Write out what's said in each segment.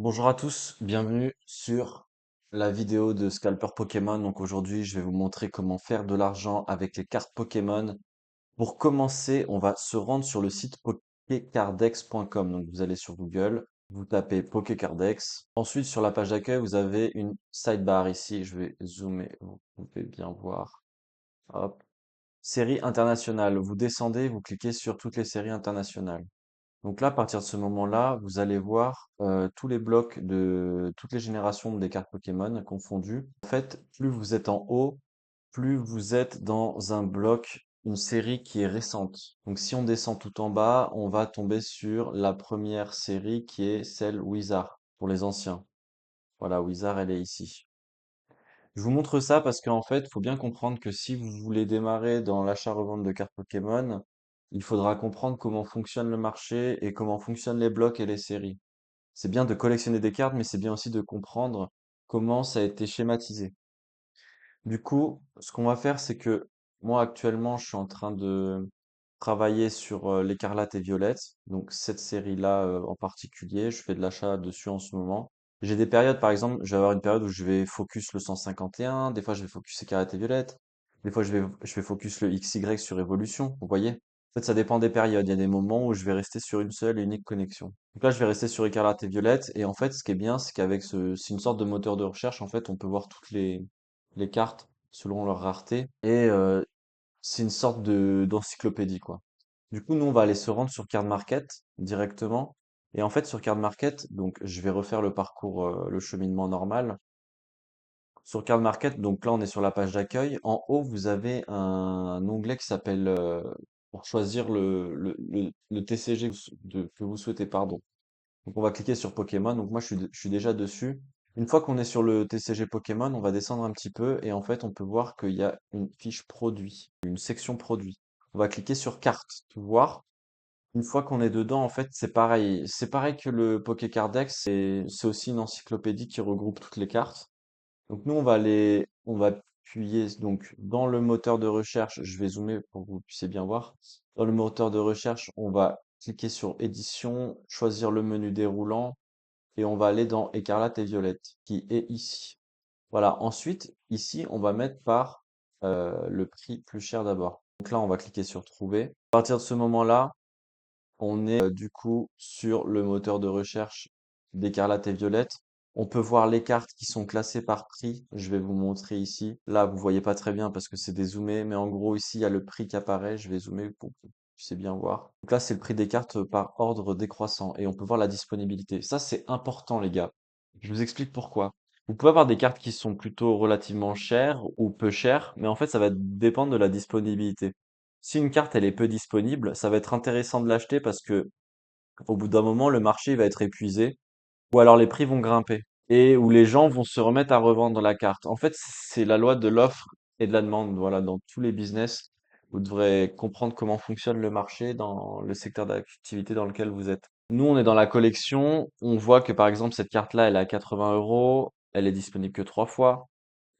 Bonjour à tous, bienvenue sur la vidéo de Scalper Pokémon. Donc aujourd'hui, je vais vous montrer comment faire de l'argent avec les cartes Pokémon. Pour commencer, on va se rendre sur le site pokécardex.com. Donc vous allez sur Google, vous tapez Pokécardex. Ensuite, sur la page d'accueil, vous avez une sidebar ici. Je vais zoomer, vous pouvez bien voir. Hop. Série internationale. Vous descendez, vous cliquez sur toutes les séries internationales. Donc là, à partir de ce moment-là, vous allez voir tous les blocs de toutes les générations des cartes Pokémon confondues. En fait, plus vous êtes en haut, plus vous êtes dans un bloc, une série qui est récente. Donc si on descend tout en bas, on va tomber sur la première série qui est celle Wizard pour les anciens. Voilà, Wizard, elle est ici. Je vous montre ça parce qu'en fait, il faut bien comprendre que si vous voulez démarrer dans l'achat-revente de cartes Pokémon, il faudra comprendre comment fonctionne le marché et comment fonctionnent les blocs et les séries. C'est bien de collectionner des cartes, mais c'est bien aussi de comprendre comment ça a été schématisé. Du coup, ce qu'on va faire, c'est que moi actuellement, je suis en train de travailler sur l'écarlate et violette, donc cette série-là en particulier, je fais de l'achat dessus en ce moment. J'ai des périodes, par exemple, je vais avoir une période où je vais focus le 151, des fois je vais focus écarlate et violette, des fois je vais focus le XY sur évolution, vous voyez? En fait, ça dépend des périodes. Il y a des moments où je vais rester sur une seule et unique connexion. Donc là, je vais rester sur écarlate et violette, et en fait, ce qui est bien, c'est qu'avec c'est une sorte de moteur de recherche, en fait, on peut voir toutes les cartes selon leur rareté. Et c'est une sorte de d'encyclopédie, quoi. Du coup, nous, on va aller se rendre sur Card Market directement. Et en fait, sur Card Market, donc je vais refaire le parcours, le cheminement normal. Sur Card Market, donc là, on est sur la page d'accueil. En haut, vous avez un onglet qui s'appelle pour choisir le TCG que vous souhaitez, pardon. Donc on va cliquer sur Pokémon. Donc moi je suis déjà dessus. Une fois qu'on est sur le TCG Pokémon, on va descendre un petit peu et en fait on peut voir qu'il y a une fiche produit, une section produit. On va cliquer sur carte, tout voir. Une fois qu'on est dedans, en fait c'est pareil. C'est pareil que le Pokécardex, c'est aussi une encyclopédie qui regroupe toutes les cartes. Donc nous on va appuyer donc dans le moteur de recherche. Je vais zoomer pour que vous puissiez bien voir. Dans le moteur de recherche, on va cliquer sur édition, choisir le menu déroulant et on va aller dans écarlate et violette qui est ici. Voilà. Ensuite, ici, on va mettre par le prix plus cher d'abord. Donc là, on va cliquer sur trouver. À partir de ce moment-là, on est du coup sur le moteur de recherche d'écarlate et violette. On peut voir les cartes qui sont classées par prix. Je vais vous montrer ici. Là, vous voyez pas très bien parce que c'est dézoomé, mais en gros, ici, il y a le prix qui apparaît. Je vais zoomer pour que vous puissiez bien voir. Donc là, c'est le prix des cartes par ordre décroissant et on peut voir la disponibilité. Ça, c'est important, les gars. Je vous explique pourquoi. Vous pouvez avoir des cartes qui sont plutôt relativement chères ou peu chères, mais en fait, ça va dépendre de la disponibilité. Si une carte elle est peu disponible, ça va être intéressant de l'acheter parce que au bout d'un moment, le marché va être épuisé ou alors les prix vont grimper et où les gens vont se remettre à revendre la carte. En fait, c'est la loi de l'offre et de la demande. Voilà, dans tous les business, vous devrez comprendre comment fonctionne le marché dans le secteur d'activité dans lequel vous êtes. Nous, on est dans la collection. On voit que par exemple, cette carte-là, elle est à 80 euros. Elle est disponible que 3 fois.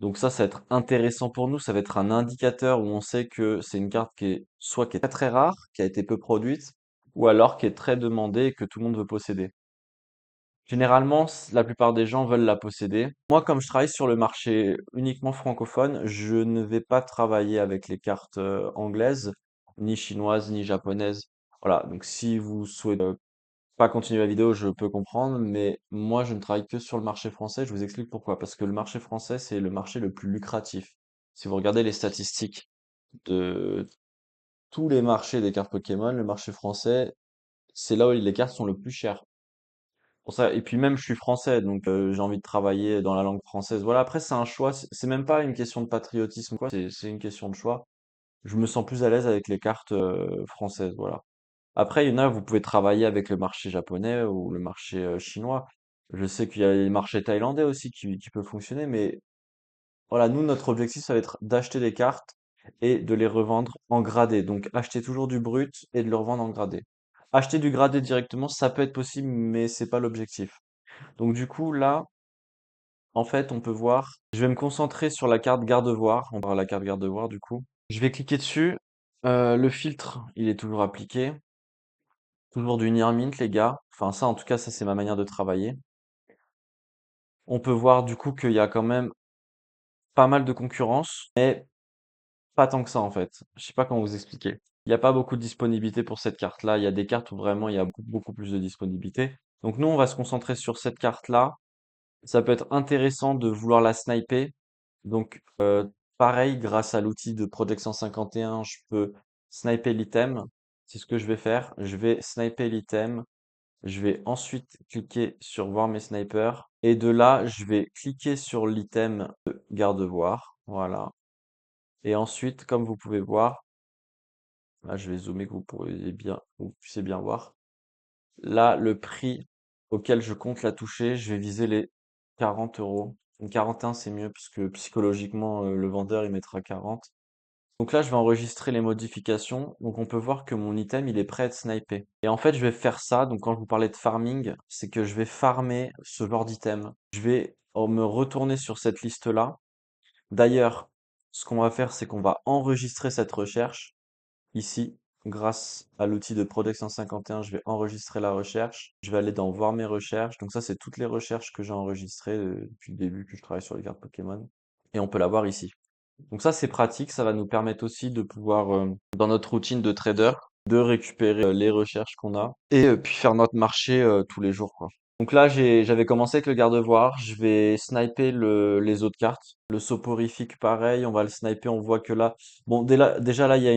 Donc ça va être intéressant pour nous. Ça va être un indicateur où on sait que c'est une carte qui est soit qui est très très rare, qui a été peu produite, ou alors qui est très demandée et que tout le monde veut posséder. Généralement, la plupart des gens veulent la posséder. Moi, comme je travaille sur le marché uniquement francophone, je ne vais pas travailler avec les cartes anglaises, ni chinoises, ni japonaises. Voilà, donc si vous souhaitez pas continuer la vidéo, je peux comprendre, mais moi, je ne travaille que sur le marché français. Je vous explique pourquoi. Parce que le marché français, c'est le marché le plus lucratif. Si vous regardez les statistiques de tous les marchés des cartes Pokémon, le marché français, c'est là où les cartes sont le plus chères. Pour ça, et puis même, je suis français, donc j'ai envie de travailler dans la langue française. Voilà, après, c'est un choix. C'est même pas une question de patriotisme, quoi. C'est une question de choix. Je me sens plus à l'aise avec les cartes françaises, voilà. Après, il y en a, vous pouvez travailler avec le marché japonais ou le marché chinois. Je sais qu'il y a les marchés thaïlandais aussi qui peuvent fonctionner, mais voilà, nous, notre objectif, ça va être d'acheter des cartes et de les revendre en gradé. Donc, acheter toujours du brut et de le revendre en gradé. Acheter du gradé directement, ça peut être possible, mais c'est pas l'objectif. Donc, du coup, là, en fait, on peut voir. Je vais me concentrer sur la carte garde-voir. On va voir la carte garde-voir, du coup. Je vais cliquer dessus. Le filtre, il est toujours appliqué. Toujours du near mint, les gars. Enfin, ça, en tout cas, ça, c'est ma manière de travailler. on peut voir du coup qu'il y a quand même pas mal de concurrence, mais pas tant que ça en fait. Je sais pas comment vous expliquer. Il n'y a pas beaucoup de disponibilité pour cette carte-là. Il y a des cartes où vraiment il y a beaucoup plus de disponibilité. Donc nous, on va se concentrer sur cette carte-là. Ça peut être intéressant de vouloir la sniper. Donc pareil, grâce à l'outil de Project 151, je peux sniper l'item. C'est ce que je vais faire. Je vais sniper l'item. Je vais ensuite cliquer sur voir mes snipers. Et de là, je vais cliquer sur l'item de garde-voir. Voilà. Et ensuite, comme vous pouvez voir, là je vais zoomer que vous puissiez bien voir. Là, le prix auquel je compte la toucher, je vais viser les 40 €. Donc 41, c'est mieux puisque psychologiquement, le vendeur il mettra 40. Donc là, je vais enregistrer les modifications. Donc on peut voir que mon item, il est prêt à être snipé. Et en fait, je vais faire ça. Donc quand je vous parlais de farming, c'est que je vais farmer ce genre d'item. Je vais me retourner sur cette liste-là. D'ailleurs, ce qu'on va faire, c'est qu'on va enregistrer cette recherche ici. Grâce à l'outil de Prodex 151, je vais enregistrer la recherche. Je vais aller dans voir mes recherches. Donc ça, c'est toutes les recherches que j'ai enregistrées depuis le début que je travaille sur les cartes Pokémon. Et on peut la voir ici. Donc ça, c'est pratique. Ça va nous permettre aussi de pouvoir, dans notre routine de trader, de récupérer les recherches qu'on a et puis faire notre marché tous les jours, quoi. Donc là, j'avais commencé avec le garde-voir. Je vais sniper les autres cartes. Le soporifique, pareil, on va le sniper. On voit que là, bon, déjà là, il y a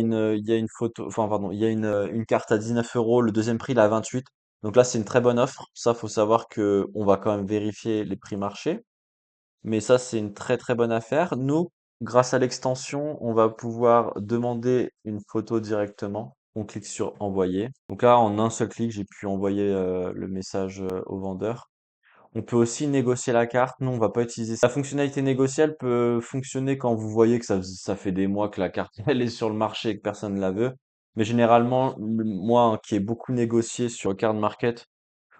une photo, enfin, pardon, il y a une carte à 19 €. Le deuxième prix, il est à 28. Donc là, c'est une très bonne offre. Ça, faut savoir que on va quand même vérifier les prix marché. Mais ça, c'est une très très bonne affaire. Nous, grâce à l'extension, on va pouvoir demander une photo directement. On clique sur envoyer. Donc là, en un seul clic, j'ai pu envoyer le message au vendeur. On peut aussi négocier la carte. Nous, on va pas utiliser ça. La fonctionnalité négociée, elle peut fonctionner quand vous voyez que ça fait des mois que la carte elle est sur le marché et que personne ne la veut. Mais généralement, moi, hein, qui ai beaucoup négocié sur Card Market,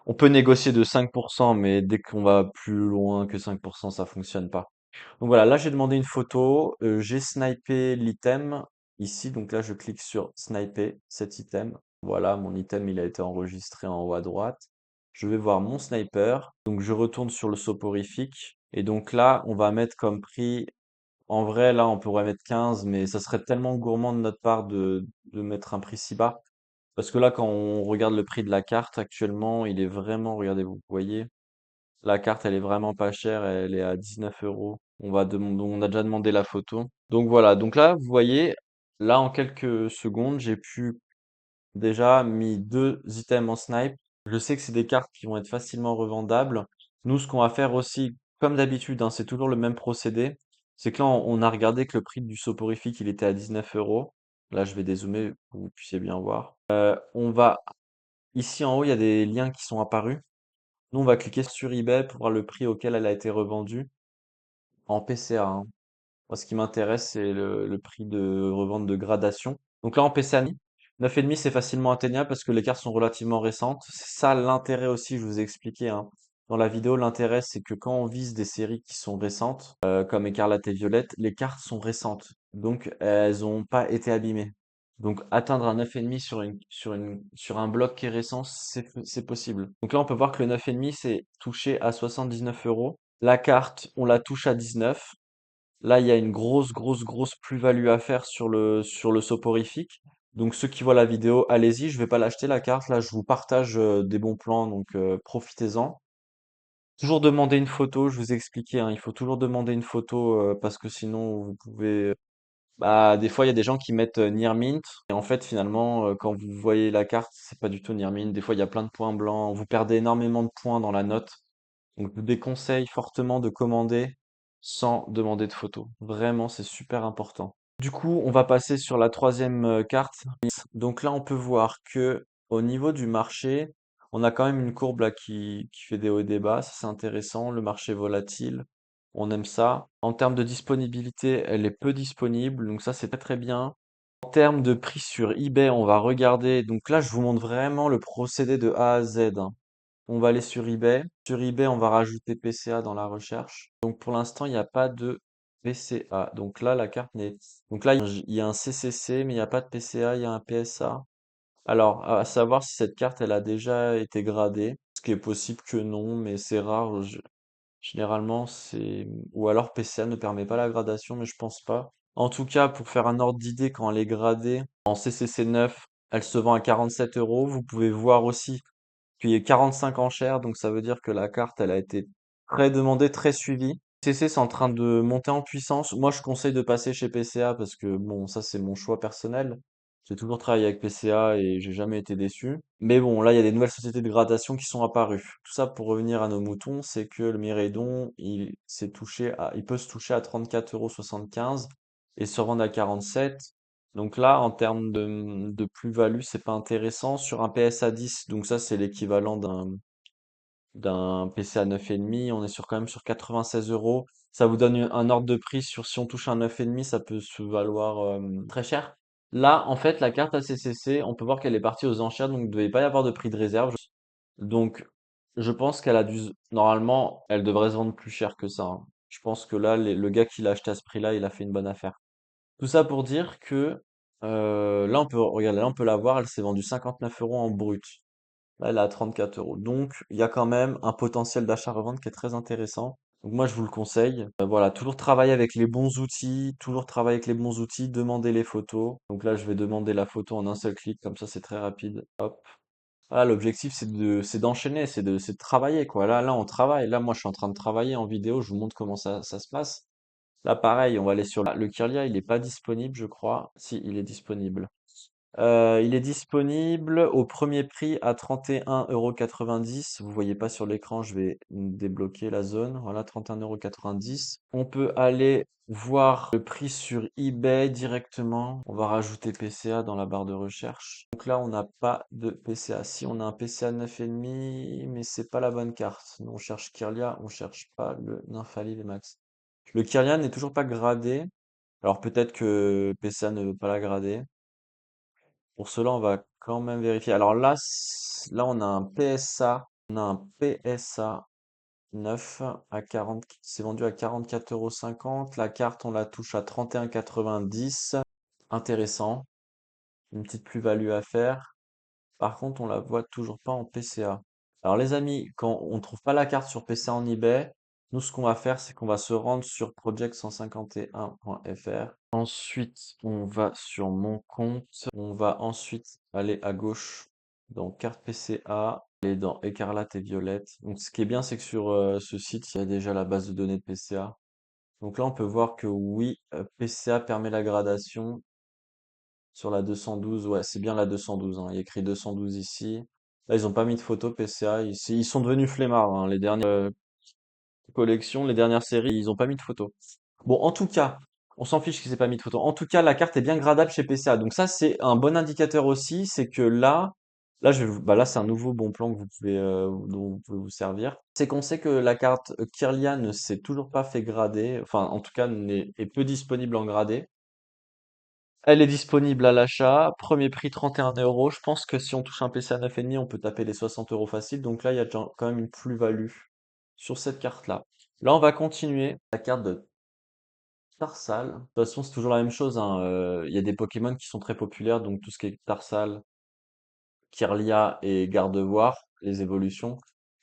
on peut négocier de 5%, mais dès qu'on va plus loin que 5%, ça fonctionne pas. Donc voilà, là j'ai demandé une photo, j'ai snipé l'item ici, donc là je clique sur sniper cet item. Voilà, mon item il a été enregistré en haut à droite. Je vais voir mon sniper, donc je retourne sur le soporifique, et donc là on va mettre comme prix, en vrai là on pourrait mettre 15, mais ça serait tellement gourmand de notre part de mettre un prix si bas. Parce que là, quand on regarde le prix de la carte actuellement, il est vraiment, regardez, vous voyez, la carte, elle est vraiment pas chère, elle est à 19 €. On a déjà demandé la photo. Donc voilà, donc là, vous voyez, là, en quelques secondes, j'ai pu déjà mis deux items en snipe. Je sais que c'est des cartes qui vont être facilement revendables. Nous, ce qu'on va faire aussi, comme d'habitude, hein, c'est toujours le même procédé. C'est que là, on a regardé que le prix du soporifique, il était à 19 €. Là, je vais dézoomer pour que vous puissiez bien voir. On va Ici en haut, il y a des liens qui sont apparus. Nous, on va cliquer sur eBay pour voir le prix auquel elle a été revendue en PCA, hein. Moi, ce qui m'intéresse, c'est le prix de revente de gradation. Donc là, en PCA, 9,5, c'est facilement atteignable parce que les cartes sont relativement récentes. C'est ça l'intérêt aussi, je vous ai expliqué, hein. Dans la vidéo, l'intérêt, c'est que quand on vise des séries qui sont récentes, comme Écarlate et Violette, les cartes sont récentes. Donc, elles n'ont pas été abîmées. Donc, atteindre un 9,5 sur un bloc qui est récent, c'est possible. Donc là, on peut voir que le 9,5, c'est touché à 79 €. La carte, on la touche à 19. Là, il y a une grosse plus-value à faire sur le soporifique. Donc, ceux qui voient la vidéo, allez-y. Je vais pas l'acheter la carte. Là, je vous partage des bons plans, donc profitez-en. Toujours demander une photo. Je vous ai expliqué, hein, il faut toujours demander une photo parce que sinon, vous pouvez. Bah, des fois, il y a des gens qui mettent Near Mint. Et en fait, finalement, quand vous voyez la carte, c'est pas du tout Near Mint. Des fois, il y a plein de points blancs. Vous perdez énormément de points dans la note. Donc, je vous déconseille fortement de commander sans demander de photo. Vraiment, c'est super important. Du coup, on va passer sur la troisième carte. Donc là, on peut voir que au niveau du marché, on a quand même une courbe là qui fait des hauts et des bas. Ça, c'est intéressant. Le marché volatile, on aime ça. En termes de disponibilité, elle est peu disponible. Donc ça, c'est très très bien. En termes de prix sur eBay, on va regarder. Donc là, je vous montre vraiment le procédé de A à Z, hein. On va aller sur eBay. Sur eBay, on va rajouter PCA dans la recherche. Donc pour l'instant, il n'y a pas de PCA. Donc là, la carte n'est. Donc là, il y a un CCC, mais il n'y a pas de PCA, il y a un PSA. Alors, à savoir si cette carte, elle a déjà été gradée. Ce qui est possible que non, mais c'est rare. Généralement, c'est ou alors PCA ne permet pas la gradation, mais je pense pas. En tout cas, pour faire un ordre d'idée, quand elle est gradée en CCC 9, elle se vend à 47 euros. Vous pouvez voir aussi qu'il y a 45 enchères, donc ça veut dire que la carte, elle a été très demandée, très suivie. CC, c'est en train de monter en puissance. Moi, je conseille de passer chez PCA parce que, bon, ça, c'est mon choix personnel. J'ai toujours travaillé avec PCA et j'ai jamais été déçu. Mais bon, là, il y a des nouvelles sociétés de gradation qui sont apparues. Tout ça pour revenir à nos moutons, c'est que le Mireidon, il peut se toucher à 34,75 € et se revendre à 47. Donc là, en termes de plus-value, c'est pas intéressant. Sur un PSA 10, donc ça, c'est l'équivalent d'un PC à 9,5, on est quand même sur 96 euros. Ça vous donne un ordre de prix sur si on touche un 9,5, ça peut se valoir très cher. Là, en fait, la carte ACCC, on peut voir qu'elle est partie aux enchères, donc il ne devait pas y avoir de prix de réserve. Donc, je pense qu'elle a normalement, elle devrait se vendre plus cher que ça, hein. Je pense que là, le gars qui l'a acheté à ce prix-là, il a fait une bonne affaire. Tout ça pour dire que là, regarder, là, on peut la voir, elle s'est vendue 59 euros en brut. Là, elle est à 34 euros. Donc, il y a quand même un potentiel d'achat-revente qui est très intéressant. Donc, moi, je vous le conseille. Voilà, toujours travailler avec les bons outils, toujours travailler avec les bons outils, demander les photos. Donc là, je vais demander la photo en un seul clic, comme ça, c'est très rapide. Hop. Voilà, l'objectif, c'est d'enchaîner, c'est de travailler, quoi. Là, on travaille. Là, moi, je suis en train de travailler en vidéo. Je vous montre comment ça se passe. Là, pareil, on va aller sur le Kirlia. Il n'est pas disponible, je crois. Si, il est disponible. Il est disponible au premier prix à 31,90 €. Vous voyez pas sur l'écran, je vais débloquer la zone. Voilà, 31,90 €. On peut aller voir le prix sur eBay directement. On va rajouter PCA dans la barre de recherche. Donc là, on n'a pas de PCA. Si on a un PCA 9,5, mais c'est pas la bonne carte. Nous, on cherche Kirlia, on cherche pas le Nymphali Max. Le Kirlia n'est toujours pas gradé. Alors peut-être que PCA ne veut pas la grader. Pour cela, on va quand même vérifier. Alors là, là, on a un PSA 9 à 40, qui s'est vendu à 44,50 €. La carte, on la touche à 31,90 €. Intéressant. Une petite plus-value à faire. Par contre, on la voit toujours pas en PCA. Alors les amis, quand on ne trouve pas la carte sur PCA en eBay, nous ce qu'on va faire, c'est qu'on va se rendre sur project151.fr. Ensuite, on va sur mon compte. On va ensuite aller à gauche dans carte PCA, aller dans écarlate et violette. Donc ce qui est bien, c'est que sur ce site, il y a déjà la base de données de PCA. Donc là, on peut voir que oui, PCA permet la gradation. Sur la 212, ouais, c'est bien la 212, hein. Il y a écrit 212 ici. Là, ils ont pas mis de photo PCA ici. Ils sont devenus flemmards, hein. Les dernières collections, les dernières séries, ils ont pas mis de photo. Bon, en tout cas, on s'en fiche qu'ils aient pas mis de photo. En tout cas, la carte est bien gradable chez PCA. Donc ça, c'est un bon indicateur aussi. C'est que là, là, c'est un nouveau bon plan que vous pouvez, dont vous pouvez vous servir. C'est qu'on sait que la carte Kirlia ne s'est toujours pas fait grader. Enfin, en tout cas, est peu disponible en gradé. Elle est disponible à l'achat. Premier prix 31 euros. Je pense que si on touche un PC à 9,5, on peut taper les 60 euros facile. Donc là, il y a déjà quand même une plus-value sur cette carte-là. Là, on va continuer. La carte de Tarsal. De toute façon, c'est toujours la même chose, hein. Il y a des Pokémon qui sont très populaires. Donc tout ce qui est Tarsal, Kirlia et Gardevoir, les évolutions.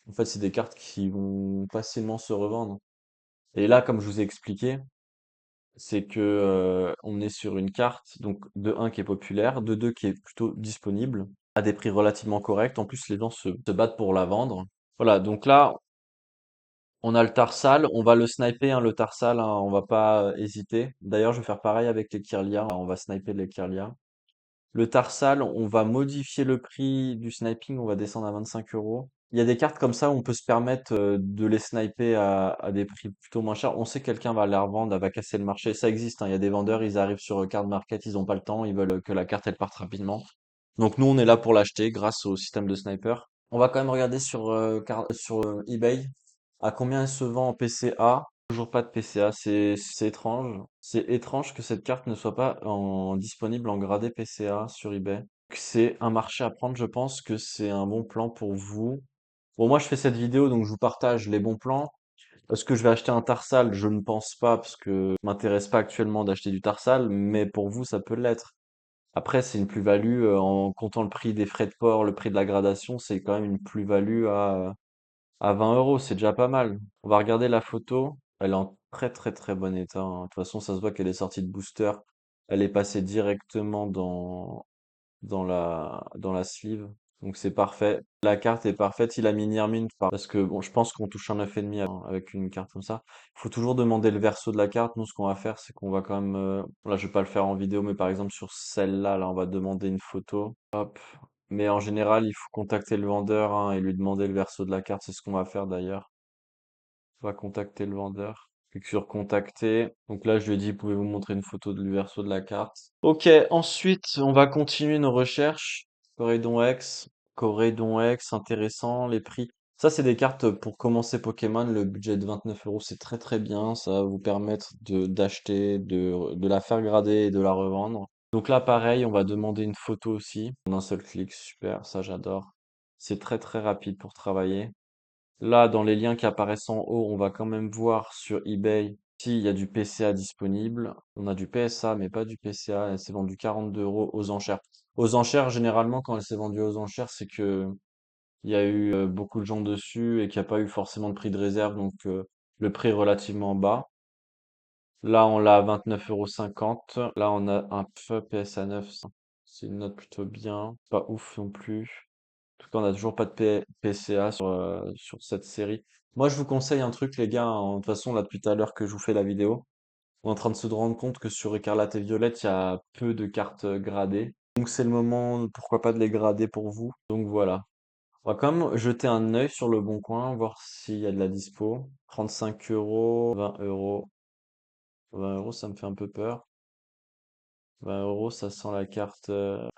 En fait, c'est des cartes qui vont facilement se revendre. Et là, comme je vous ai expliqué, c'est que on est sur une carte donc de un qui est populaire, de 2 qui est plutôt disponible à des prix relativement corrects. En plus, les gens se battent pour la vendre. Voilà, donc là, on a le Tarsal, on va le sniper, hein, le Tarsal, hein, on va pas hésiter. D'ailleurs, je vais faire pareil avec les Kirlia, on va sniper les Kirlia. Le Tarsal, on va modifier le prix du sniping, on va descendre à 25 euros. Il y a des cartes comme ça où on peut se permettre de les sniper à des prix plutôt moins chers. On sait que quelqu'un va les revendre, elle va casser le marché. Ça existe, hein. Il y a des vendeurs, ils arrivent sur Card Market, ils n'ont pas le temps, ils veulent que la carte elle parte rapidement. Donc nous, on est là pour l'acheter grâce au système de sniper. On va quand même regarder sur eBay à combien elle se vend en PCA. Toujours pas de PCA, c'est étrange. C'est étrange que cette carte ne soit pas disponible en gradé PCA sur eBay. Donc, c'est un marché à prendre, je pense que c'est un bon plan pour vous. Bon, moi je fais cette vidéo, donc je vous partage les bons plans. Est-ce que je vais acheter un Tarsal? Je ne pense pas, parce que ça m'intéresse pas actuellement d'acheter du Tarsal, mais pour vous, ça peut l'être. Après, c'est une plus-value, en comptant le prix des frais de port, le prix de la gradation, c'est quand même une plus-value À 20 euros, c'est déjà pas mal. On va regarder la photo. Elle est en très très très bon état, hein. De toute façon, ça se voit qu'elle est sortie de booster. Elle est passée directement dans la sleeve. Donc c'est parfait. La carte est parfaite. Il a mis Near Mint parce que bon, je pense qu'on touche un 9,5 avec une carte comme ça. Il faut toujours demander le verso de la carte. Nous, ce qu'on va faire, c'est qu'on va quand même. Là, je vais pas le faire en vidéo, mais par exemple sur celle-là, là, on va demander une photo. Hop. Mais en général, il faut contacter le vendeur, hein, et lui demander le verso de la carte. C'est ce qu'on va faire d'ailleurs. On va contacter le vendeur. Clique sur contacter. Donc là, je lui ai dit, pouvez-vous montrer une photo du verso de la carte? Ok, ensuite, on va continuer nos recherches. Corédon X, Corédon X, intéressant, les prix. Ça, c'est des cartes pour commencer Pokémon. Le budget de 29 euros, c'est très très bien. Ça va vous permettre d'acheter, de la faire grader et de la revendre. Donc là, pareil, on va demander une photo aussi. En un seul clic, super, ça j'adore. C'est très très rapide pour travailler. Là, dans les liens qui apparaissent en haut, on va quand même voir sur eBay s'il y a du PCA disponible. On a du PSA, mais pas du PCA. Elle s'est vendue 42 euros aux enchères. Aux enchères, généralement, quand elle s'est vendue aux enchères, c'est que il y a eu beaucoup de gens dessus et qu'il n'y a pas eu forcément de prix de réserve, donc le prix est relativement bas. Là, on l'a à 29,50 €. Là, on a un PSA 9. C'est une note plutôt bien. Pas ouf non plus. En tout cas, on n'a toujours pas de PCA sur cette série. Moi, je vous conseille un truc, les gars, hein. De toute façon, là, depuis tout à l'heure que je vous fais la vidéo, on est en train de se rendre compte que sur Écarlate et Violette, il y a peu de cartes gradées. Donc, c'est le moment, pourquoi pas, de les grader pour vous. Donc, voilà. On va quand même jeter un œil sur le bon coin, voir s'il y a de la dispo. 35 euros, 20 euros. 20 euros, ça me fait un peu peur. 20 euros, ça sent la carte,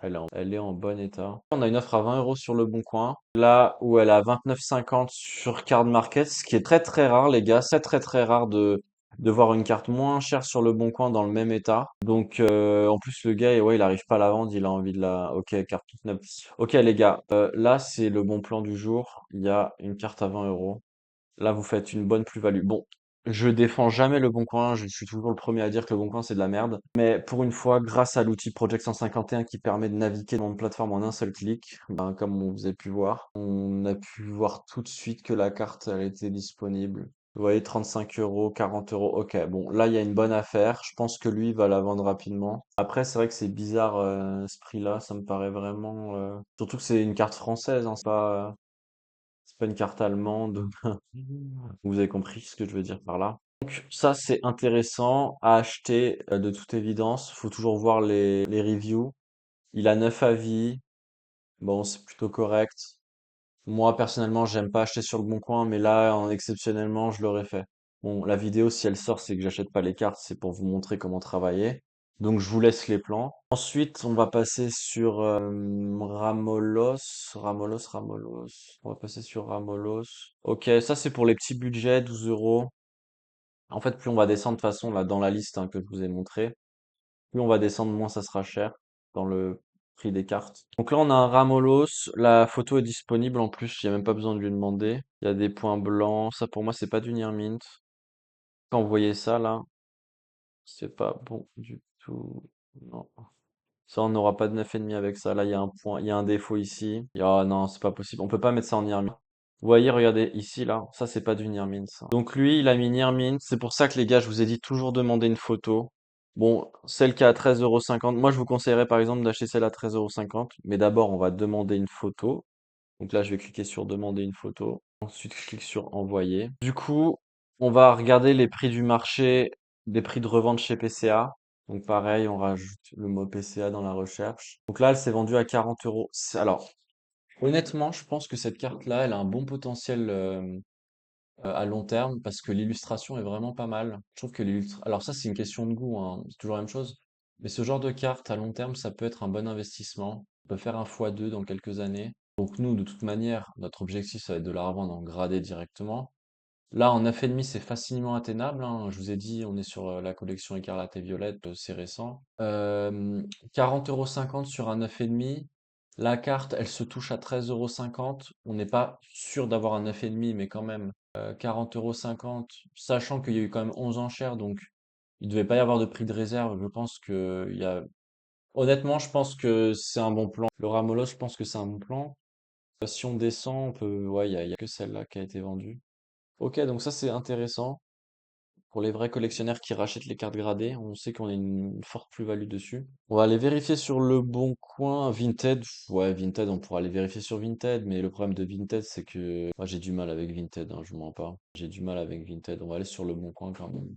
elle est en bon état. On a une offre à 20 euros sur le bon coin. Là où elle est à 29,50 sur Card Market, ce qui est très très rare, les gars. C'est très très rare de voir une carte moins chère sur le bon coin dans le même état. Donc en plus le gars, ouais, il arrive pas à la vendre, il a envie de la. Ok, carte toute neuve. Ok les gars, là c'est le bon plan du jour. Il y a une carte à 20 euros. Là, vous faites une bonne plus-value. Bon, je défends jamais le Bon Coin, je suis toujours le premier à dire que le Bon Coin c'est de la merde. Mais pour une fois, grâce à l'outil Project 151 qui permet de naviguer dans une plateforme en un seul clic, ben, comme vous avez pu voir, on a pu voir tout de suite que la carte elle était disponible. Vous voyez, 35 euros, 40 euros. Ok, bon, là il y a une bonne affaire. Je pense que lui va la vendre rapidement. Après, c'est vrai que c'est bizarre ce prix-là, ça me paraît vraiment. Surtout que c'est une carte française, hein, c'est pas une carte allemande. Vous avez compris ce que je veux dire par là. Donc ça, c'est intéressant à acheter de toute évidence. Faut toujours voir les reviews. Il a 9 avis. Bon, c'est plutôt correct. Moi, personnellement, j'aime pas acheter sur le bon coin, mais là, exceptionnellement, je l'aurais fait. Bon, la vidéo, si elle sort, c'est que j'achète pas les cartes, c'est pour vous montrer comment travailler. Donc, je vous laisse les plans. Ensuite, on va passer sur Ramolos. Ramolos, Ramolos. On va passer sur Ramolos. Ok, ça, c'est pour les petits budgets, 12 euros. En fait, plus on va descendre de toute façon, là, dans la liste hein, que je vous ai montré, plus on va descendre, moins ça sera cher dans le prix des cartes. Donc là, on a un Ramolos. La photo est disponible en plus. Il n'y a même pas besoin de lui demander. Il y a des points blancs. Ça, pour moi, c'est pas du Near Mint. Quand vous voyez ça, là, c'est pas bon du tout. Non. Ça, on n'aura pas de 9,5 avec ça. Là, il y a un point, il y a un défaut ici. Ah non, c'est pas possible. On peut pas mettre ça en Near Mint. Vous voyez, regardez ici, là. Ça, c'est pas du Near Mint, ça. Donc lui, il a mis Near Mint. C'est pour ça que les gars, je vous ai dit toujours demander une photo. Bon, celle qui est à 13,50 €. Moi, je vous conseillerais par exemple d'acheter celle à 13,50 €. Mais d'abord, on va demander une photo. Donc là, je vais cliquer sur demander une photo. Ensuite, je clique sur envoyer. Du coup, on va regarder les prix du marché, des prix de revente chez PCA. Donc pareil, on rajoute le mot PCA dans la recherche. Donc là, elle s'est vendue à 40 euros. Alors, honnêtement, je pense que cette carte-là, elle a un bon potentiel à long terme parce que l'illustration est vraiment pas mal. Je trouve que l'illustration... Alors ça, c'est une question de goût, hein, c'est toujours la même chose. Mais ce genre de carte à long terme, ça peut être un bon investissement. On peut faire un x2 dans quelques années. Donc nous, de toute manière, notre objectif, ça va être de la revendre en gradé directement. Là, en 9,5, c'est facilement atteignable, hein. Je vous ai dit, on est sur la collection Écarlate et Violette, c'est récent. 40,50 € sur un 9,5. La carte, elle se touche à 13,50 €. On n'est pas sûr d'avoir un 9,5, mais quand même. 40,50 €, sachant qu'il y a eu quand même 11 enchères, donc il devait pas y avoir de prix de réserve. Je pense que il y a... Honnêtement, je pense que c'est un bon plan. Le Ramolos, je pense que c'est un bon plan. Si on descend, on peut, ouais, il y a que celle-là qui a été vendue. Ok, donc ça c'est intéressant. Pour les vrais collectionneurs qui rachètent les cartes gradées, on sait qu'on a une forte plus-value dessus. On va aller vérifier sur le bon coin. Vinted, ouais, Vinted, on pourra aller vérifier sur Vinted, mais le problème de Vinted, c'est que moi j'ai du mal avec Vinted, hein, je vous mens pas. J'ai du mal avec Vinted. On va aller sur le bon coin quand même.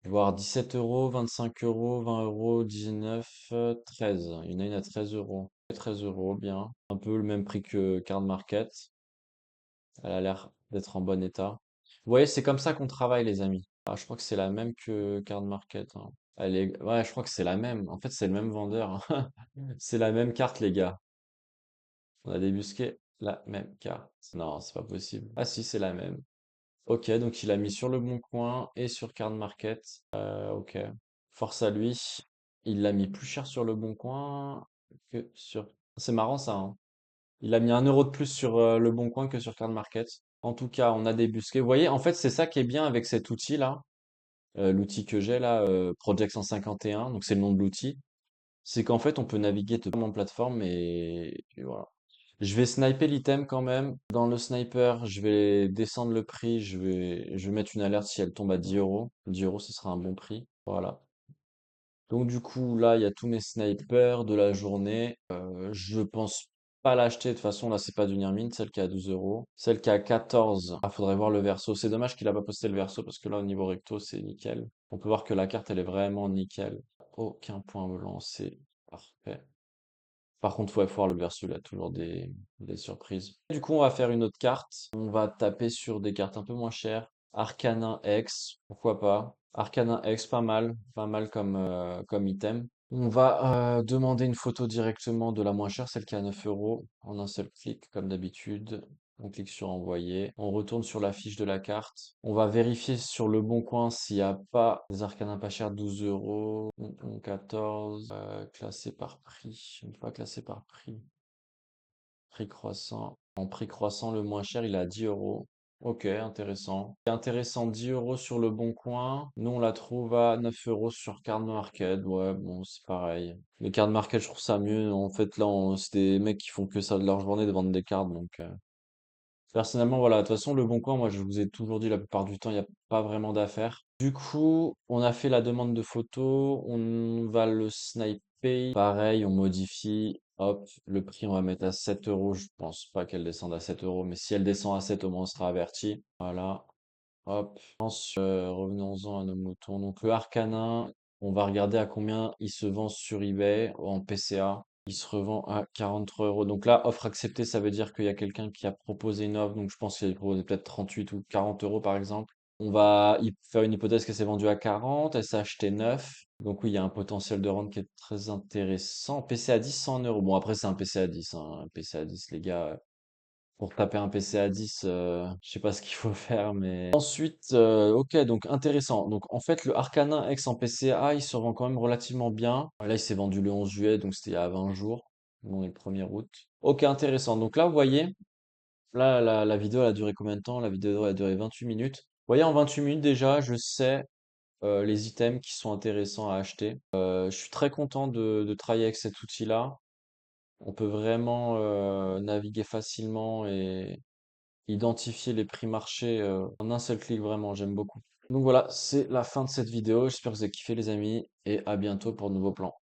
Voir 17 euros, 25 euros, 20 euros, 19, 13. Il y en a une à 13 euros. 13 euros, bien. Un peu le même prix que Card Market. Elle a l'air d'être en bon état. Vous voyez, c'est comme ça qu'on travaille, les amis. Ah, je crois que c'est la même que Card Market, hein. Ouais, je crois que c'est la même. En fait, c'est le même vendeur, hein. C'est la même carte, les gars. On a débusqué la même carte. Non, c'est pas possible. Ah si, c'est la même. Ok, donc il a mis sur le bon coin et sur Card Market. Ok. Force à lui. Il l'a mis plus cher sur le bon coin que sur. C'est marrant ça, hein. Il a mis 1 euro de plus sur le bon coin que sur Card Market. En tout cas, on a débusqué. Vous voyez, en fait, c'est ça qui est bien avec cet outil-là. L'outil que j'ai là, Project 151, donc c'est le nom de l'outil. C'est qu'en fait, on peut naviguer totalement en plateforme et voilà. Je vais sniper l'item quand même. Dans le sniper, je vais descendre le prix. Je vais mettre une alerte si elle tombe à 10 euros. 10 euros, ce sera un bon prix. Voilà. Donc du coup, là, il y a tous mes snipers de la journée. Je pense pas l'acheter. De toute façon, là, c'est pas du Nirmine, celle qui est à 12 euros. Celle qui est à 14. Ah, faudrait voir le verso. C'est dommage qu'il a pas posté le verso parce que là, au niveau recto, c'est nickel. On peut voir que la carte, elle est vraiment nickel. Aucun point blanc, c'est parfait. Par contre, ouais, faut voir le verso, il a toujours des surprises. Du coup, on va faire une autre carte. On va taper sur des cartes un peu moins chères. Arcanin X, pourquoi pas. Arcanin X, pas mal comme item. On va demander une photo directement de la moins chère, celle qui est à 9 euros, en un seul clic, comme d'habitude. On clique sur envoyer. On retourne sur la fiche de la carte. On va vérifier sur le bon coin s'il n'y a pas des arcanins pas chers, 12 euros, 14, classé par prix. Une fois classé par prix. Prix croissant. En prix croissant, le moins cher, il est à 10 euros. Ok, intéressant. Intéressant, 10 euros sur le bon coin. Nous, on la trouve à 9 euros sur Card Market. Ouais, bon, c'est pareil. Les Card Market, je trouve ça mieux. En fait, là, c'est des mecs qui font que ça de leur journée de vendre des cartes. Donc, personnellement, voilà. De toute façon, le bon coin, moi, je vous ai toujours dit, la plupart du temps, il n'y a pas vraiment d'affaires. Du coup, on a fait la demande de photo. On va le sniper. Pareil, on modifie. Hop, le prix, on va mettre à 7 euros. Je pense pas qu'elle descende à 7 euros, mais si elle descend à 7, au moins on sera averti. Voilà. Hop. Ensuite, revenons-en à nos moutons. Donc le Arcanin, on va regarder à combien il se vend sur eBay en PCA. Il se revend à 43 euros. Donc là, offre acceptée, ça veut dire qu'il y a quelqu'un qui a proposé une offre. Donc je pense qu'il a proposé peut-être 38 ou 40 euros par exemple. On va faire une hypothèse que c'est vendu à 40, elle s'est acheté 9. Donc oui, il y a un potentiel de rente qui est très intéressant. PCA 10, 100 euros. Bon, après, c'est un PCA 10, hein. Un PCA 10, les gars. Pour taper un PC à 10, je sais pas ce qu'il faut faire, mais ensuite, ok, donc intéressant. Donc en fait, le Arcanin X en PCA, il se vend quand même relativement bien. Là, il s'est vendu le 11 juillet, donc c'était il y a 20 jours. On est le 1er août. Ok, intéressant. Donc là, vous voyez, là, la vidéo, elle a duré combien de temps? La vidéo, elle a duré 28 minutes. Vous voyez, en 28 minutes déjà, je sais les items qui sont intéressants à acheter. Je suis très content de travailler avec cet outil-là. On peut vraiment naviguer facilement et identifier les prix marché en un seul clic, vraiment, j'aime beaucoup. Donc voilà, c'est la fin de cette vidéo. J'espère que vous avez kiffé les amis et à bientôt pour de nouveaux plans.